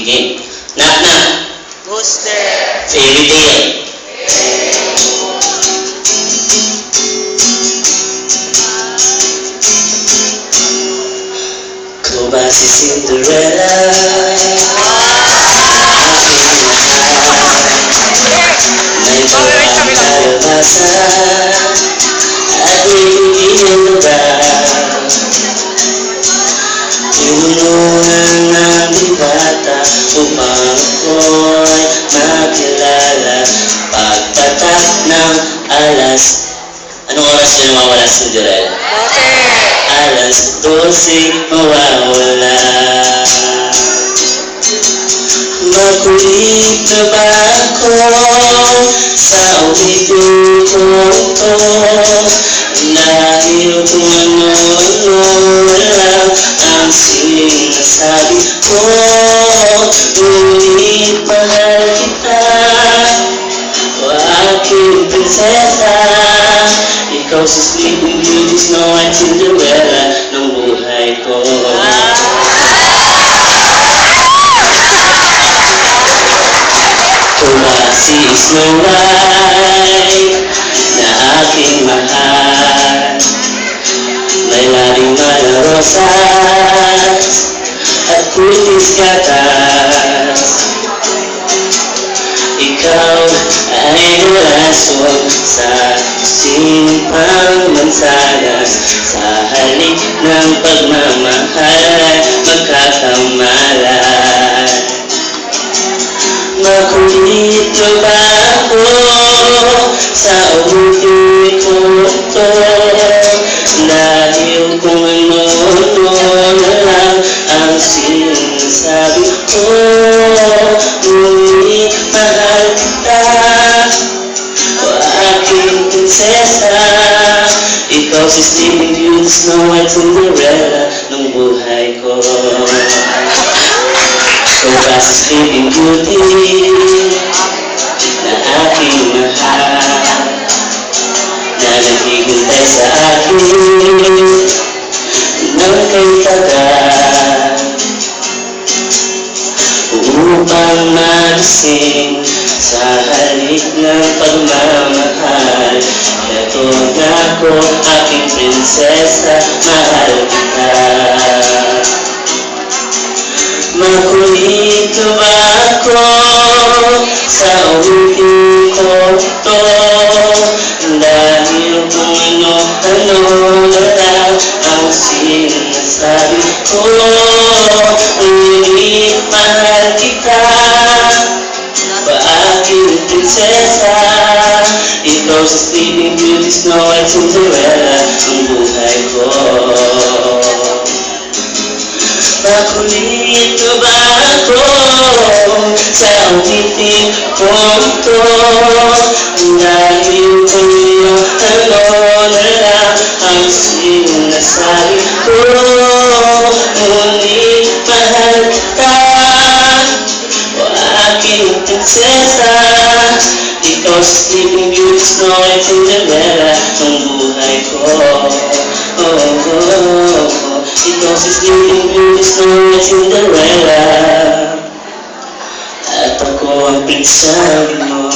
Sige. Knock knock. Who's there? Fairy tale. Ko ba si Cinderella? May bawang kalabasan at ibigin mo ba? Tinulungan ng bata upang ako'y makilala. Pagpatak ng alas. Anong oras siya nawawala si Cinderella? Alas 12 mawawala. Makulit na ba ako sa ulitin kong to? Dahil kung ano-ano lang ang sinasabi ko. Ngunit mahal kita, o aking prinsesa. Ikaw si Sleeping Beauty, Snow White, Cinderella ng buhay ko. Kung si Snow White na aking mahal, may laring mga rosas at kulis gatas. Ikaw ay rason sa simpang mansanas. Sa halik ng pagmamahal magkakamalan. Makulit na ba ako sa ulitin ko to? Dahil kung ano-ano na lang ang sinasabi ko. Ngunit mahal kita, o aking prinsesa. Ikaw si Sleeping Beauty, Snow White, Cinderella ng buhay ko. Ikaw ba si Sleeping Beauty na aking mahal, na naghihintay sa akin ng kay tagal, upang magising sa halik ng pagmamahal. Ito na ako, aking prinsesa, mahal kita. Makulit na ba ako sa ulitin ko to? Dahil kung ano-ano na lang ang sinasabi ko. Ngunit mahal kita, ba aking prinsesa. Ikaw si Sleeping Beauty, Snow White, Cinderella ang buhay ko. Makulit na ba ako sa ulitin ko to? Dahil kung ano na lang ang sinasabi ko. Ngunit mahal kita, o aking prinsesa. Ikaw si Sleeping Beauty, Snow White, Cinderella ng buhay ko. Ikaw si Sleeping Beauty, Snow White, Cinderella, at ako ang prinsesa mo.